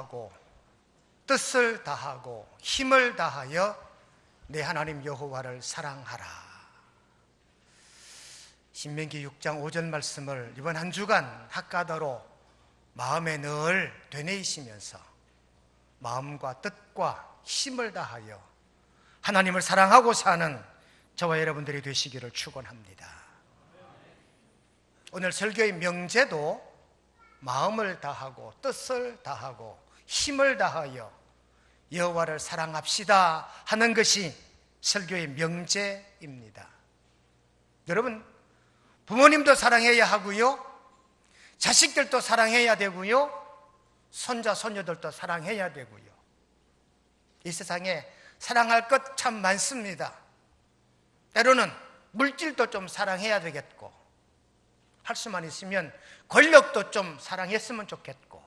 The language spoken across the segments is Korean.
다하고 뜻을 다하고 힘을 다하여 내 하나님 여호와를 사랑하라. 신명기 6장 5절 말씀을 이번 한 주간 학가다로 마음에 늘 되뇌이시면서 마음과 뜻과 힘을 다하여 하나님을 사랑하고 사는 저와 여러분들이 되시기를 축원합니다. 오늘 설교의 명제도 마음을 다하고 뜻을 다하고 힘을 다하여 여호와를 사랑합시다 하는 것이 설교의 명제입니다. 여러분, 부모님도 사랑해야 하고요, 자식들도 사랑해야 되고요, 손자 손녀들도 사랑해야 되고요. 이 세상에 사랑할 것 참 많습니다. 때로는 물질도 좀 사랑해야 되겠고, 할 수만 있으면 권력도 좀 사랑했으면 좋겠고,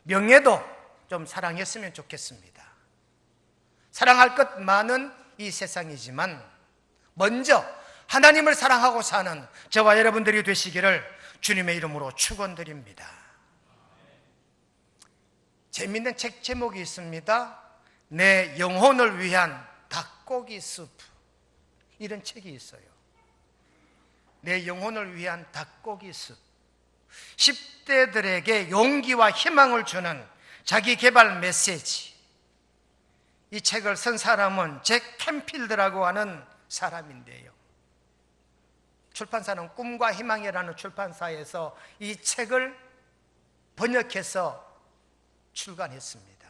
명예도 좀 사랑했으면 좋겠습니다. 사랑할 것 많은 이 세상이지만 먼저 하나님을 사랑하고 사는 저와 여러분들이 되시기를 주님의 이름으로 축원드립니다. 재미있는 책 제목이 있습니다. 내 영혼을 위한 닭고기 수프, 이런 책이 있어요. 내 영혼을 위한 닭고기 수프. 10대들에게 용기와 희망을 주는 자기 개발 메시지. 이 책을 쓴 사람은 잭 캔필드라고 하는 사람인데요, 출판사는 꿈과 희망이라는 출판사에서 이 책을 번역해서 출간했습니다.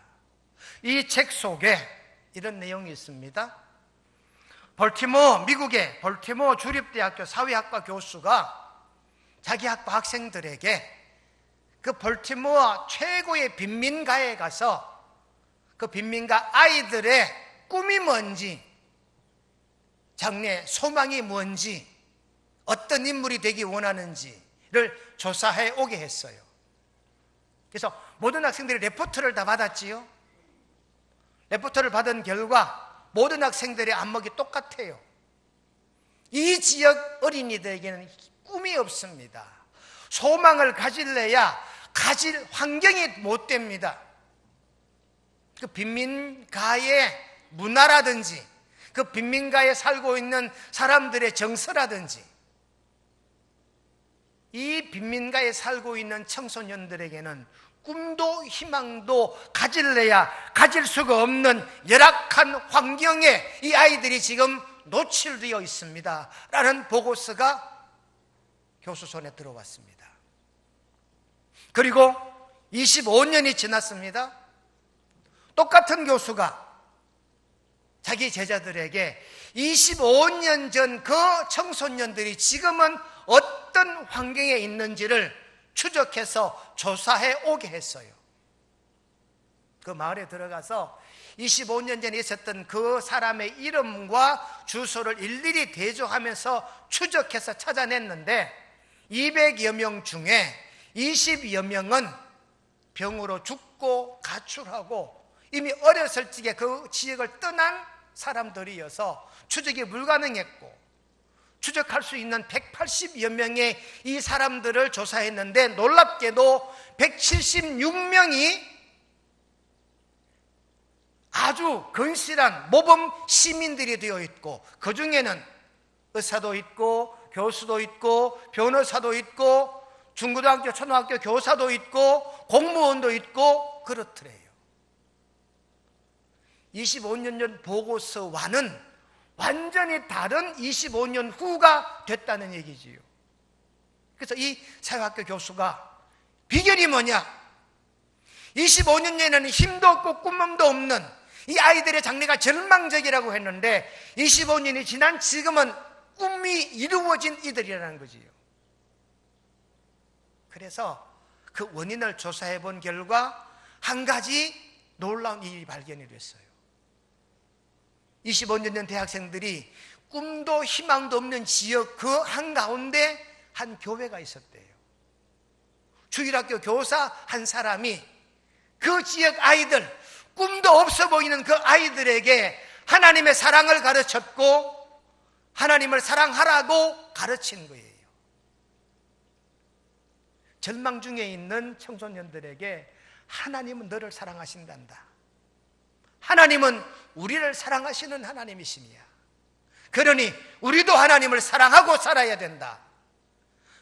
이 책 속에 이런 내용이 있습니다. 미국의 볼티모어 주립대학교 사회학과 교수가 자기 학과 학생들에게 그 볼티모어 최고의 빈민가에 가서 그 빈민가 아이들의 꿈이 뭔지, 장래 소망이 뭔지, 어떤 인물이 되기 원하는지를 조사해 오게 했어요. 그래서 모든 학생들이 레포트를 다 받았지요. 레포트를 받은 결과 모든 학생들의 안목이 똑같아요. 이 지역 어린이들에게는 꿈이 없습니다. 소망을 가질래야 가질 환경이 못 됩니다. 그 빈민가의 문화라든지 그 빈민가에 살고 있는 사람들의 정서라든지, 이 빈민가에 살고 있는 청소년들에게는 꿈도 희망도 가질래야 가질 수가 없는 열악한 환경에 이 아이들이 지금 노출되어 있습니다 라는 보고서가 교수 손에 들어왔습니다. 그리고 25년이 지났습니다. 똑같은 교수가 자기 제자들에게 25년 전 그 청소년들이 지금은 어떤 환경에 있는지를 추적해서 조사해 오게 했어요. 그 마을에 들어가서 25년 전에 있었던 그 사람의 이름과 주소를 일일이 대조하면서 추적해서 찾아냈는데 200여 명 중에 20여 명은 병으로 죽고 가출하고 이미 어렸을 적에 그 지역을 떠난 사람들이어서 추적이 불가능했고, 추적할 수 있는 180여 명의 이 사람들을 조사했는데 놀랍게도 176명이 아주 건실한 모범 시민들이 되어 있고, 그 중에는 의사도 있고 교수도 있고 변호사도 있고 중고등학교 초등학교 교사도 있고 공무원도 있고 그렇더래요. 25년 전 보고서와는 완전히 다른 25년 후가 됐다는 얘기지요. 그래서 이 사회학교 교수가 비결이 뭐냐, 25년 전에는 힘도 없고 꿈도 없는 이 아이들의 장래가 절망적이라고 했는데 25년이 지난 지금은 꿈이 이루어진 이들이라는 거지요. 그래서 그 원인을 조사해 본 결과 한 가지 놀라운 일이 발견이 됐어요. 25년 전 대학생들이 꿈도 희망도 없는 지역 그 한가운데 한 교회가 있었대요. 주일학교 교사 한 사람이 그 지역 아이들, 꿈도 없어 보이는 그 아이들에게 하나님의 사랑을 가르쳤고 하나님을 사랑하라고 가르친 거예요. 절망 중에 있는 청소년들에게 하나님은 너를 사랑하신단다. 하나님은 우리를 사랑하시는 하나님이시니야. 그러니 우리도 하나님을 사랑하고 살아야 된다.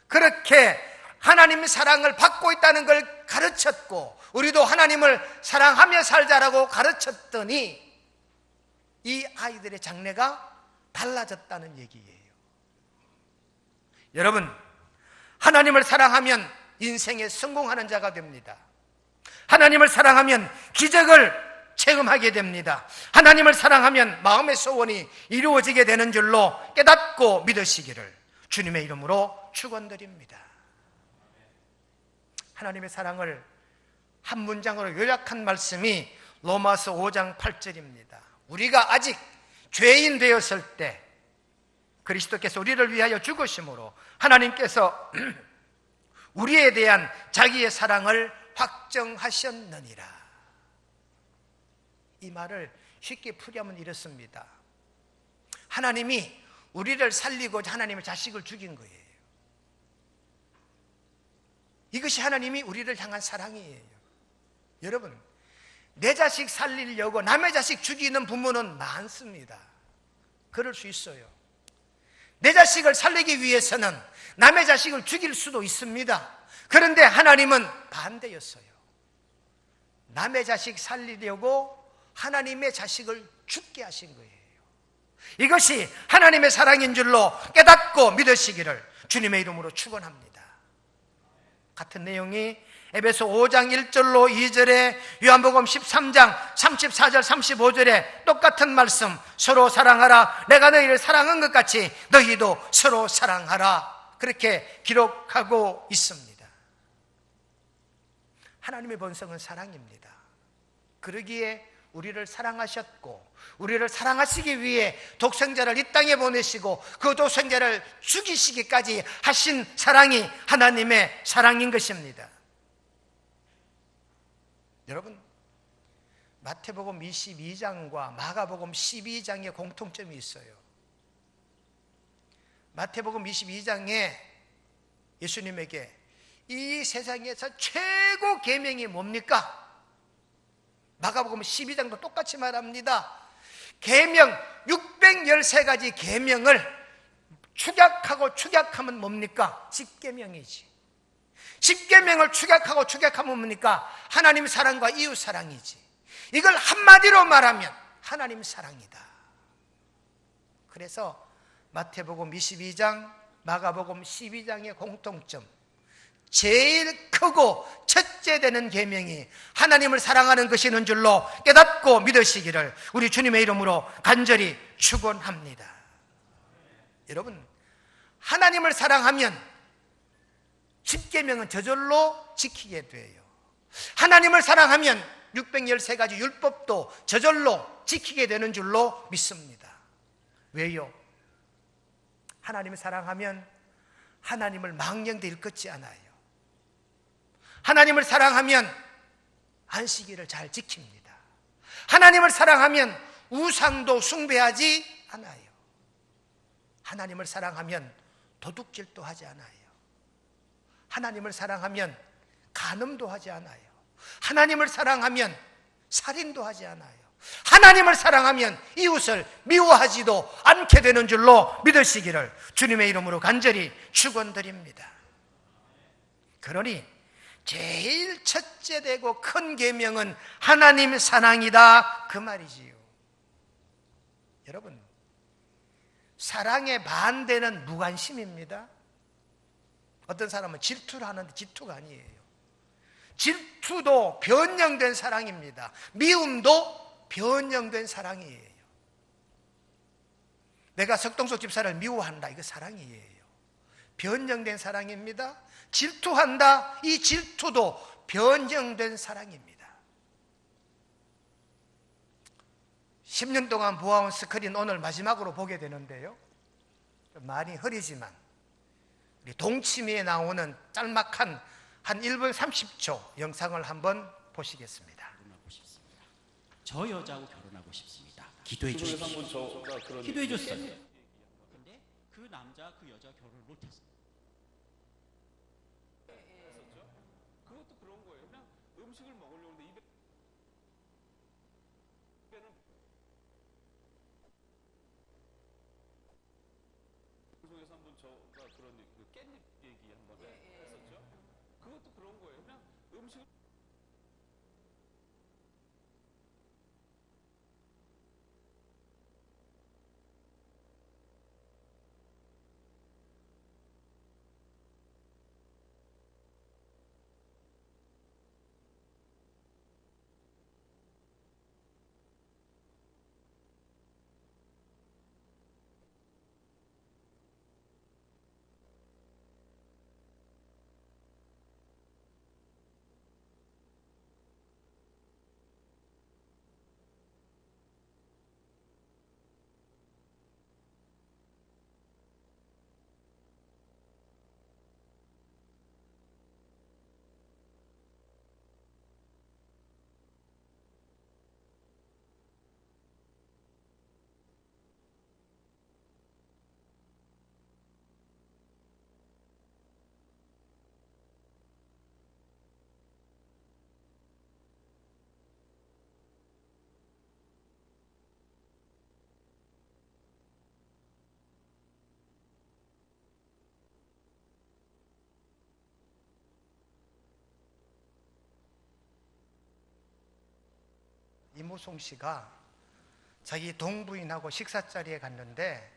그렇게 하나님의 사랑을 받고 있다는 걸 가르쳤고, 우리도 하나님을 사랑하며 살자라고 가르쳤더니 이 아이들의 장래가 달라졌다는 얘기예요. 여러분, 하나님을 사랑하면 인생에 성공하는 자가 됩니다. 하나님을 사랑하면 기적을 체험하게 됩니다. 하나님을 사랑하면 마음의 소원이 이루어지게 되는 줄로 깨닫고 믿으시기를 주님의 이름으로 축원드립니다. 하나님의 사랑을 한 문장으로 요약한 말씀이 로마서 5장 8절입니다. 우리가 아직 죄인 되었을 때 그리스도께서 우리를 위하여 죽으심으로 하나님께서 우리에 대한 자기의 사랑을 확정하셨느니라. 이 말을 쉽게 풀이하면 이렇습니다. 하나님이 우리를 살리고자 하나님의 자식을 죽인 거예요. 이것이 하나님이 우리를 향한 사랑이에요. 여러분, 내 자식 살리려고 남의 자식 죽이는 부모는 많습니다. 그럴 수 있어요. 내 자식을 살리기 위해서는 남의 자식을 죽일 수도 있습니다. 그런데 하나님은 반대였어요. 남의 자식 살리려고 하나님의 자식을 죽게 하신 거예요. 이것이 하나님의 사랑인 줄로 깨닫고 믿으시기를 주님의 이름으로 축원합니다. 같은 내용이 에베소 5장 1절로 2절에, 요한복음 13장 34절 35절에 똑같은 말씀, 서로 사랑하라, 내가 너희를 사랑한 것 같이 너희도 서로 사랑하라, 그렇게 기록하고 있습니다. 하나님의 본성은 사랑입니다. 그러기에 우리를 사랑하셨고, 우리를 사랑하시기 위해 독생자를 이 땅에 보내시고 그 독생자를 죽이시기까지 하신 사랑이 하나님의 사랑인 것입니다. 여러분, 마태복음 22장과 마가복음 12장에 공통점이 있어요. 마태복음 22장에 예수님에게 이 세상에서 최고 계명이 뭡니까? 마가복음 12장도 똑같이 말합니다. 계명 613가지 계명을 축약하면 뭡니까? 10계명이지. 10계명을 축약하면 뭡니까? 하나님 사랑과 이웃 사랑이지. 이걸 한마디로 말하면 하나님 사랑이다. 그래서 마태복음 22장, 마가복음 12장의 공통점, 제일 크고 첫째 되는 계명이 하나님을 사랑하는 것이는 줄로 깨닫고 믿으시기를 우리 주님의 이름으로 간절히 축원합니다. 여러분, 하나님을 사랑하면 10계명은 저절로 지키게 돼요. 하나님을 사랑하면 613가지 율법도 저절로 지키게 되는 줄로 믿습니다. 왜요? 하나님을 사랑하면 하나님을 망령되 일컫지 않아요. 하나님을 사랑하면 안식일을 잘 지킵니다. 하나님을 사랑하면 우상도 숭배하지 않아요. 하나님을 사랑하면 도둑질도 하지 않아요. 하나님을 사랑하면 간음도 하지 않아요. 하나님을 사랑하면 살인도 하지 않아요. 하나님을 사랑하면 이웃을 미워하지도 않게 되는 줄로 믿으시기를 주님의 이름으로 간절히 축원드립니다. 그러니 제일 첫째 되고 큰 계명은 하나님 사랑이다, 그 말이지요. 여러분, 사랑의 반대는 무관심입니다. 어떤 사람은 질투를 하는데 질투가 아니에요. 질투도 변형된 사랑입니다. 미움도 변형된 사랑이에요. 내가 석동석 집사를 미워한다, 이거 사랑이에요. 변형된 사랑입니다. 질투한다, 이 질투도 변형된 사랑입니다. 10년 동안 보아온 스크린 오늘 마지막으로 보게 되는데요, 많이 흐리지만 우리 동치미에 나오는 짤막한 한 1분 30초 영상을 한번 보시겠습니다. 저 여자하고 결혼하고 싶습니다. 기도해 주십시오. 기도해 줬어요. 근데 그 남자 그 여자 결혼을 못했어요. 그것도 그런 거예요. 그냥 음식을 먹으려고 저가 그런 그 깻잎 얘기 한번 했었죠. 그것도 그런 거예요. 그냥 음식 이무송 씨가 자기 동부인하고 식사 자리에 갔는데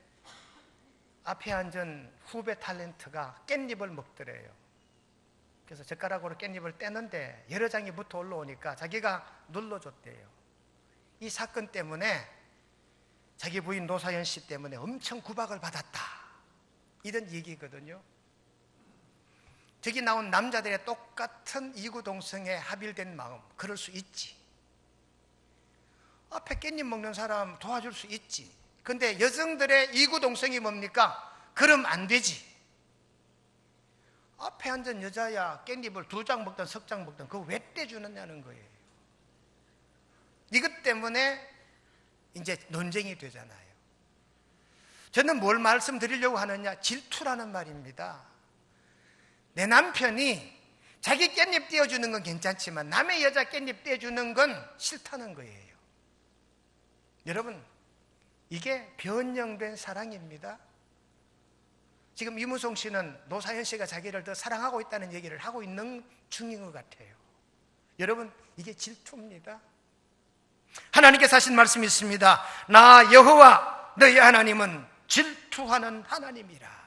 앞에 앉은 후배 탤런트가 깻잎을 먹더래요. 그래서 젓가락으로 깻잎을 떼는데 여러 장이 붙어 올라오니까 자기가 눌러줬대요. 이 사건 때문에 자기 부인 노사연 씨 때문에 엄청 구박을 받았다, 이런 얘기거든요. 저기 나온 남자들의 똑같은 이구동성에 합일된 마음, 그럴 수 있지. 앞에 깻잎 먹는 사람 도와줄 수 있지. 근데 여성들의 이구동성이 뭡니까? 그럼 안 되지. 앞에 앉은 여자야 깻잎을 2장 먹든 3장 먹든 그거 왜 떼주느냐는 거예요. 이것 때문에 이제 논쟁이 되잖아요. 저는 뭘 말씀드리려고 하느냐, 질투라는 말입니다. 내 남편이 자기 깻잎 떼어주는 건 괜찮지만 남의 여자 깻잎 떼어주는 건 싫다는 거예요. 여러분, 이게 변형된 사랑입니다. 지금 이무송 씨는 노사연 씨가 자기를 더 사랑하고 있다는 얘기를 하고 있는 중인 것 같아요. 여러분, 이게 질투입니다. 하나님께서 하신 말씀이 있습니다. 나 여호와 너희 하나님은 질투하는 하나님이라.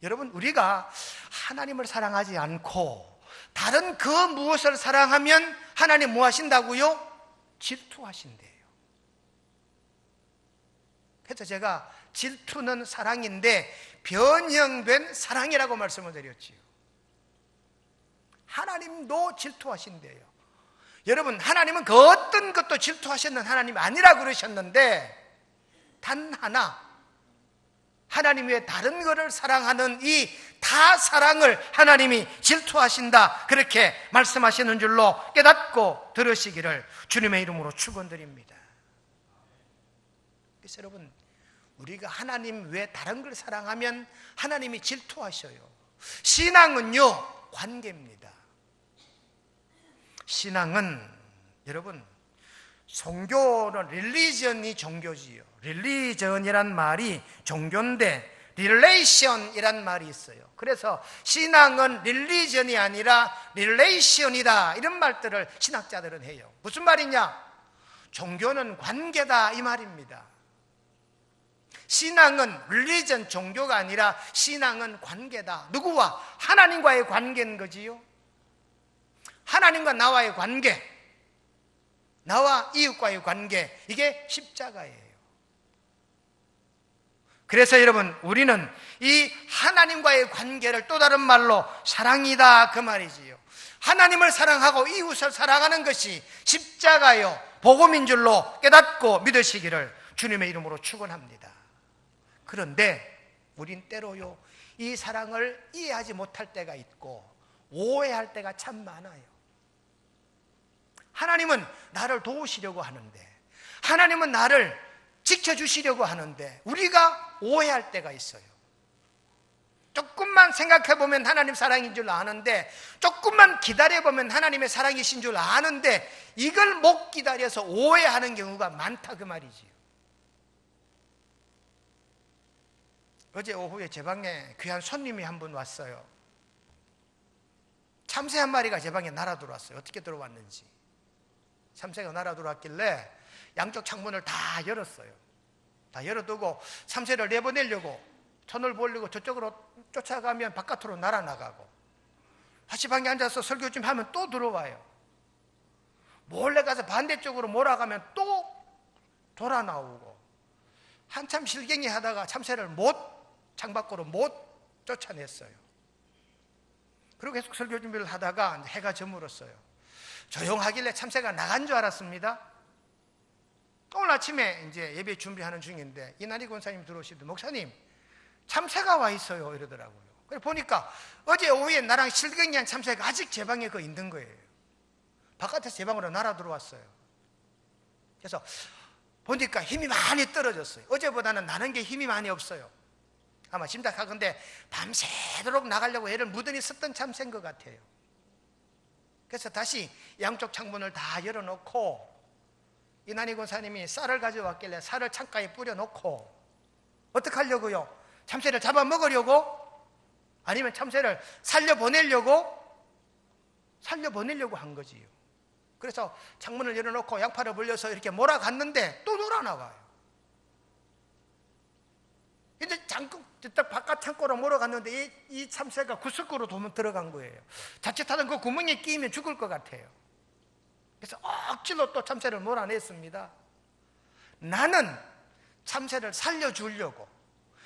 여러분, 우리가 하나님을 사랑하지 않고 다른 그 무엇을 사랑하면 하나님 뭐 하신다고요? 질투하신대요. 그래서 제가 질투는 사랑인데 변형된 사랑이라고 말씀을 드렸지요. 하나님도 질투하신대요. 여러분, 하나님은 그 어떤 것도 질투하셨는 하나님이 아니라 그러셨는데, 단 하나, 하나님 외에 다른 것을 사랑하는 이 다사랑을 하나님이 질투하신다, 그렇게 말씀하시는 줄로 깨닫고 들으시기를 주님의 이름으로 축원드립니다. 그래서 여러분, 우리가 하나님 외에 다른 걸 사랑하면 하나님이 질투하셔요. 신앙은요, 관계입니다. 신앙은 여러분, 종교는 릴리전이 종교지요. 릴리전이란 말이 종교인데 릴레이션이란 말이 있어요. 그래서 신앙은 릴리전이 아니라 릴레이션이다, 이런 말들을 신학자들은 해요. 무슨 말이냐? 종교는 관계다, 이 말입니다. 신앙은 릴리전, 종교가 아니라 신앙은 관계다. 누구와? 하나님과의 관계인 거지요. 하나님과 나와의 관계, 나와 이웃과의 관계, 이게 십자가예요. 그래서 여러분, 우리는 이 하나님과의 관계를 또 다른 말로 사랑이다, 그 말이지요. 하나님을 사랑하고 이웃을 사랑하는 것이 십자가요, 복음인 줄로 깨닫고 믿으시기를 주님의 이름으로 축원합니다. 그런데 우린 때로요, 이 사랑을 이해하지 못할 때가 있고 오해할 때가 참 많아요. 하나님은 나를 도우시려고 하는데, 하나님은 나를 지켜주시려고 하는데 우리가 오해할 때가 있어요. 조금만 생각해보면 하나님 사랑인 줄 아는데, 조금만 기다려보면 하나님의 사랑이신 줄 아는데, 이걸 못 기다려서 오해하는 경우가 많다, 그 말이지요. 어제 오후에 제 방에 귀한 손님이 한 분 왔어요. 참새 한 마리가 제 방에 날아 들어왔어요. 어떻게 들어왔는지. 참새가 날아 들어왔길래 양쪽 창문을 다 열었어요. 다 열어두고 참새를 내보내려고 손을 벌리고 저쪽으로 쫓아가면 바깥으로 날아나가고, 다시 방에 앉아서 설교 좀 하면 또 들어와요. 몰래 가서 반대쪽으로 몰아가면 또 돌아 나오고, 한참 실갱이 하다가 참새를 창밖으로 못 쫓아냈어요. 그리고 계속 설교 준비를 하다가 해가 저물었어요. 조용하길래 참새가 나간 줄 알았습니다. 오늘 아침에 이제 예배 준비하는 중인데 이난희 권사님 들어오시더니 목사님, 참새가 와 있어요 이러더라고요. 그래서 보니까 어제 오후에 나랑 실갱이한 참새가 아직 제 방에 있는 거예요. 바깥에서 제 방으로 날아 들어왔어요. 그래서 보니까 힘이 많이 떨어졌어요. 어제보다는 나는 게 힘이 많이 없어요. 아마 짐작하건대 밤새도록 나가려고 애를 무던히 썼던 참새인 것 같아요. 그래서 다시 양쪽 창문을 다 열어놓고 이난희 권사님이 쌀을 가져왔길래 쌀을 창가에 뿌려놓고 어떡하려고요? 참새를 잡아먹으려고? 아니면 참새를 살려보내려고 한 거지요. 그래서 창문을 열어놓고 양팔을 벌려서 이렇게 몰아갔는데 또 돌아나와요. 이제 바깥 창고로 몰아갔는데 이 참새가 구석구로 들어간 거예요. 자칫하던 그 구멍에 끼면 죽을 것 같아요. 그래서 억지로 또 참새를 몰아냈습니다. 나는 참새를 살려주려고,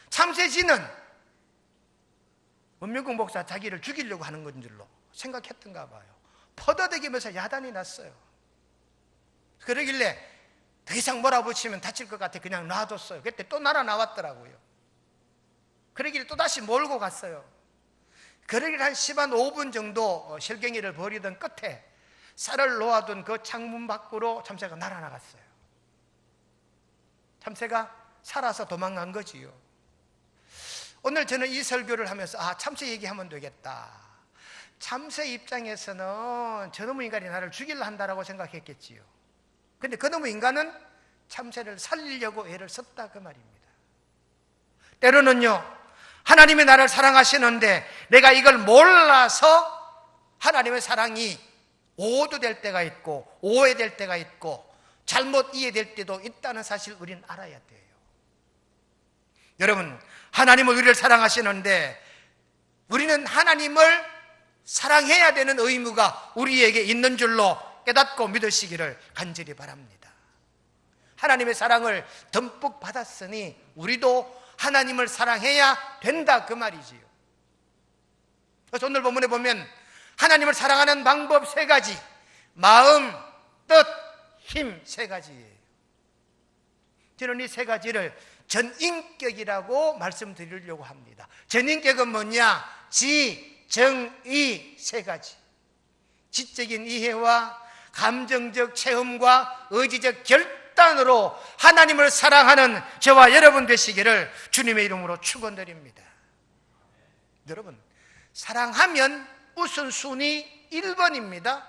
참새지는 원명국 목사 자기를 죽이려고 하는 건 줄로 생각했던가 봐요. 퍼더대기면서 야단이 났어요. 그러길래 더 이상 몰아붙이면 다칠 것 같아 그냥 놔뒀어요. 그때 또 날아 나왔더라고요. 그러길래 또 다시 몰고 갔어요. 그러길 한 10한 5분 정도 실갱이를 벌이던 끝에 쌀을 놓아둔 그 창문 밖으로 참새가 날아나갔어요. 참새가 살아서 도망간 거지요. 오늘 저는 이 설교를 하면서 참새 얘기하면 되겠다. 참새 입장에서는 저놈의 인간이 나를 죽이려 한다라고 생각했겠지요. 근데 그놈의 인간은 참새를 살리려고 애를 썼다 그 말입니다. 때로는요, 하나님이 나를 사랑하시는데 내가 이걸 몰라서 하나님의 사랑이 오도될 때가 있고 오해될 때가 있고 잘못 이해될 때도 있다는 사실 우리는 알아야 돼요. 여러분, 하나님은 우리를 사랑하시는데 우리는 하나님을 사랑해야 되는 의무가 우리에게 있는 줄로 깨닫고 믿으시기를 간절히 바랍니다. 하나님의 사랑을 듬뿍 받았으니 우리도 하나님을 사랑해야 된다 그 말이지요. 그래서 오늘 본문에 보면 하나님을 사랑하는 방법 3가지, 마음, 뜻, 힘 3가지예요. 저는 이 3가지를 전인격이라고 말씀드리려고 합니다. 전인격은 뭐냐? 지, 정, 이 3가지. 지적인 이해와 감정적 체험과 의지적 결단으로 하나님을 사랑하는 저와 여러분 되시기를 주님의 이름으로 축원드립니다. 여러분, 사랑하면 우선순위 1번입니다.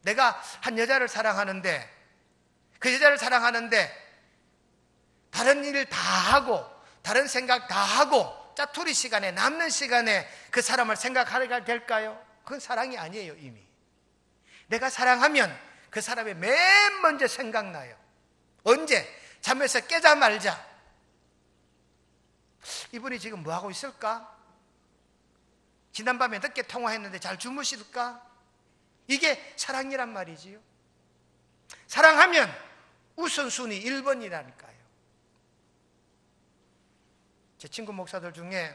내가 한 여자를 사랑하는데 그 여자를 사랑하는데 다른 일을 다 하고 다른 생각 다 하고 짜투리 시간에 남는 시간에 그 사람을 생각하게 될까요? 그건 사랑이 아니에요. 이미 내가 사랑하면 그 사람이 맨 먼저 생각나요. 언제? 잠에서 깨자마자 이분이 지금 뭐하고 있을까? 지난밤에 늦게 통화했는데 잘 주무실까? 이게 사랑이란 말이지요. 사랑하면 우선순위 1번이라니까요. 제 친구 목사들 중에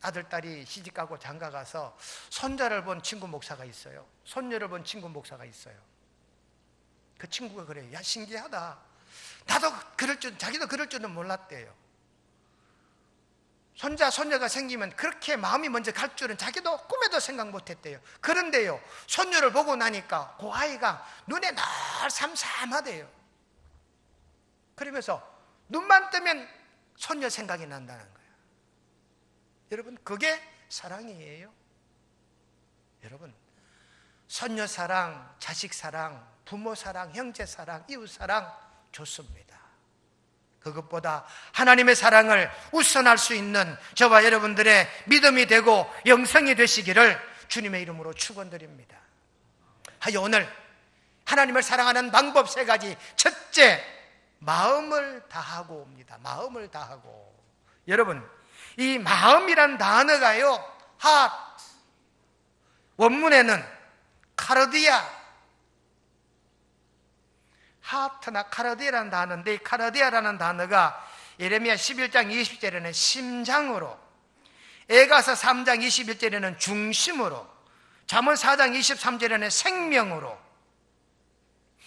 아들, 딸이 시집가고 장가가서 손자를 본 친구 목사가 있어요. 손녀를 본 친구 목사가 있어요. 그 친구가 그래요. 야, 신기하다. 나도 자기도 그럴 줄은 몰랐대요. 손자, 손녀가 생기면 그렇게 마음이 먼저 갈 줄은 자기도 꿈에도 생각 못했대요. 그런데요, 손녀를 보고 나니까 그 아이가 눈에 늘 삼삼하대요. 그러면서 눈만 뜨면 손녀 생각이 난다는 거예요. 여러분, 그게 사랑이에요. 여러분, 손녀 사랑, 자식 사랑, 부모 사랑, 형제 사랑, 이웃 사랑 좋습니다. 그것보다 하나님의 사랑을 우선할 수 있는 저와 여러분들의 믿음이 되고 영성이 되시기를 주님의 이름으로 축원드립니다. 하여 오늘 하나님을 사랑하는 방법 3가지. 첫째, 마음을 다하고 옵니다. 마음을 다하고. 여러분, 이 마음이란 단어가요, heart, 원문에는 카르디아, 하트나 카르디아라는 단어인데, 이 카르디아라는 단어가 예레미야 11장 20절에는 심장으로, 에가서 3장 21절에는 중심으로, 잠언 4장 23절에는 생명으로,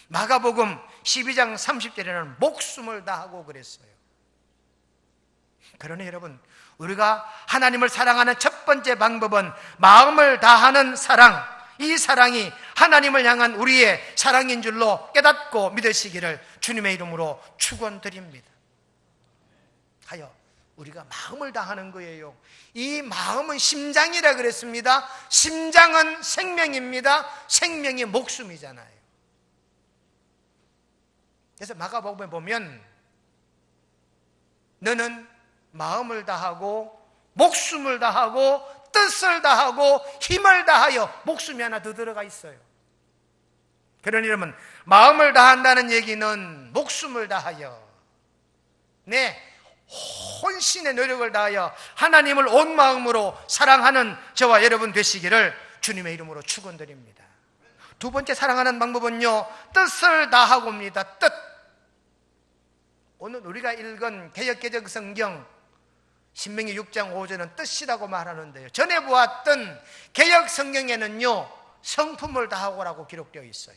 마가복음 12장 30절에는 목숨을 다하고 그랬어요. 그러니 여러분, 우리가 하나님을 사랑하는 첫 번째 방법은 마음을 다하는 사랑, 이 사랑이 하나님을 향한 우리의 사랑인 줄로 깨닫고 믿으시기를 주님의 이름으로 축원드립니다. 하여 우리가 마음을 다하는 거예요. 이 마음은 심장이라 그랬습니다. 심장은 생명입니다. 생명이 목숨이잖아요. 그래서 마가복음에 보면 너는 마음을 다하고 목숨을 다하고 뜻을 다하고 힘을 다하여, 목숨이 하나 더 들어가 있어요. 그러니 여러분, 마음을 다한다는 얘기는 목숨을 다하여, 내 혼신의 노력을 다하여 하나님을 온 마음으로 사랑하는 저와 여러분 되시기를 주님의 이름으로 축원드립니다. 두 번째 사랑하는 방법은요, 뜻을 다하고입니다. 뜻. 오늘 우리가 읽은 개역개정 성경 신명기 6장 5절은 뜻이라고 말하는데요, 전에 보았던 개역 성경에는요, 성품을 다하고라고 기록되어 있어요.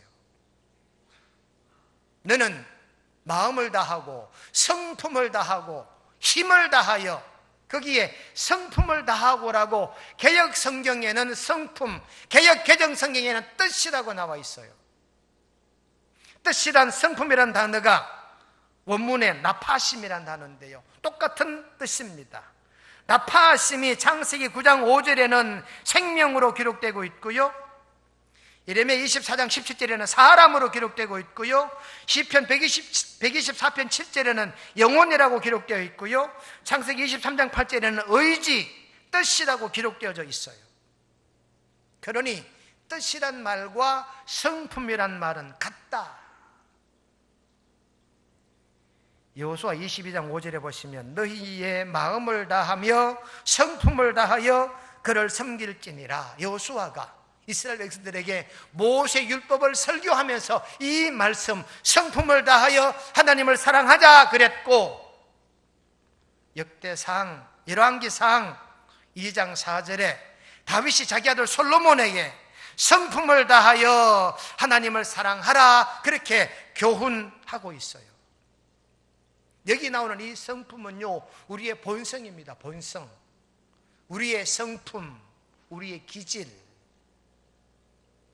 너는 마음을 다하고 성품을 다하고 힘을 다하여, 거기에 성품을 다하고라고 개역 성경에는 성품, 개역 개정 성경에는 뜻이라고 나와 있어요. 뜻이란, 성품이란 단어가 원문에 나파심이란 단어인데요, 똑같은 뜻입니다. 나파심이 창세기 9장 5절에는 생명으로 기록되고 있고요, 예레미야 24장 17절에는 사람으로 기록되고 있고요, 시편 124편 7절에는 영혼이라고 기록되어 있고요, 창세기 23장 8절에는 의지, 뜻이라고 기록되어져 있어요. 그러니 뜻이란 말과 성품이란 말은 같다. 여호수아 22장 5절에 보시면 너희의 마음을 다하며 성품을 다하여 그를 섬길지니라. 여호수아가 이스라엘 백성들에게 모세 율법을 설교하면서 이 말씀, 성품을 다하여 하나님을 사랑하자 그랬고, 역대상 열왕기상 2장 4절에 다윗이 자기 아들 솔로몬에게 성품을 다하여 하나님을 사랑하라 그렇게 교훈하고 있어요. 여기 나오는 이 성품은요, 우리의 본성입니다. 본성, 우리의 성품, 우리의 기질.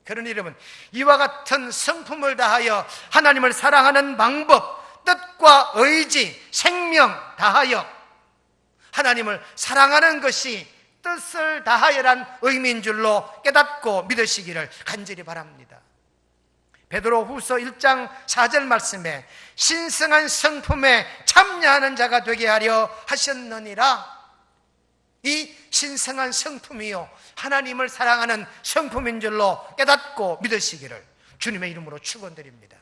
그러니 여러분, 이와 같은 성품을 다하여 하나님을 사랑하는 방법, 뜻과 의지, 생명 다하여 하나님을 사랑하는 것이 뜻을 다하여란 의미인 줄로 깨닫고 믿으시기를 간절히 바랍니다. 베드로후서 1장 4절 말씀에 신성한 성품에 참여하는 자가 되게 하려 하셨느니라. 이 신성한 성품이요, 하나님을 사랑하는 성품인 줄로 깨닫고 믿으시기를 주님의 이름으로 축원드립니다.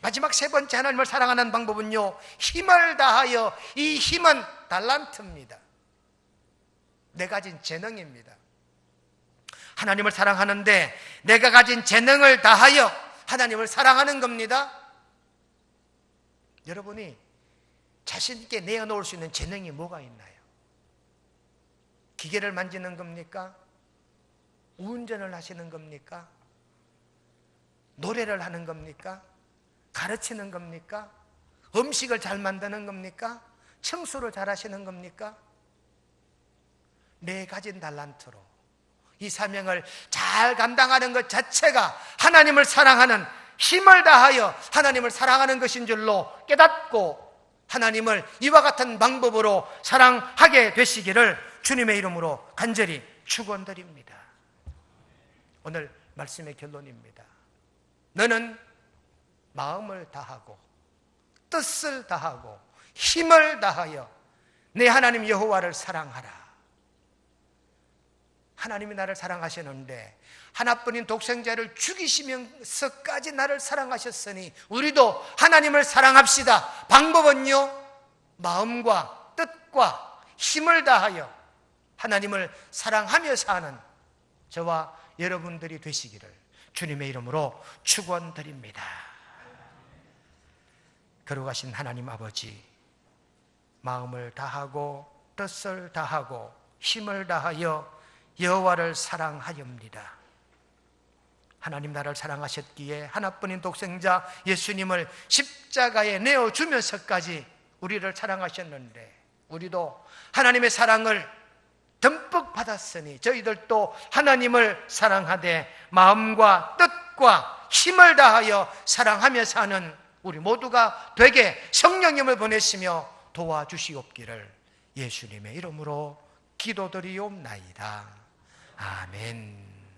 마지막 세 번째 하나님을 사랑하는 방법은요, 힘을 다하여, 이 힘은 달란트입니다. 내가 가진 재능입니다. 하나님을 사랑하는데 내가 가진 재능을 다하여 하나님을 사랑하는 겁니다. 여러분이 자신있게 내어놓을 수 있는 재능이 뭐가 있나요? 기계를 만지는 겁니까? 운전을 하시는 겁니까? 노래를 하는 겁니까? 가르치는 겁니까? 음식을 잘 만드는 겁니까? 청소를 잘 하시는 겁니까? 내 가진 달란트로 이 사명을 잘 감당하는 것 자체가 하나님을 사랑하는, 힘을 다하여 하나님을 사랑하는 것인 줄로 깨닫고 하나님을 이와 같은 방법으로 사랑하게 되시기를 주님의 이름으로 간절히 축원드립니다. 오늘 말씀의 결론입니다. 너는 마음을 다하고 뜻을 다하고 힘을 다하여 내 하나님 여호와를 사랑하라. 하나님이 나를 사랑하셨는데 하나뿐인 독생자를 죽이시면서까지 나를 사랑하셨으니 우리도 하나님을 사랑합시다. 방법은요, 마음과 뜻과 힘을 다하여 하나님을 사랑하며 사는 저와 여러분들이 되시기를 주님의 이름으로 축원드립니다. 거룩하신 하나님 아버지, 마음을 다하고 뜻을 다하고 힘을 다하여 여호와를 사랑하렵니다. 하나님 나를 사랑하셨기에 하나뿐인 독생자 예수님을 십자가에 내어주면서까지 우리를 사랑하셨는데 우리도 하나님의 사랑을 듬뿍 받았으니 저희들도 하나님을 사랑하되 마음과 뜻과 힘을 다하여 사랑하며 사는 우리 모두가 되게 성령님을 보내시며 도와주시옵기를 예수님의 이름으로 기도드리옵나이다. 아멘.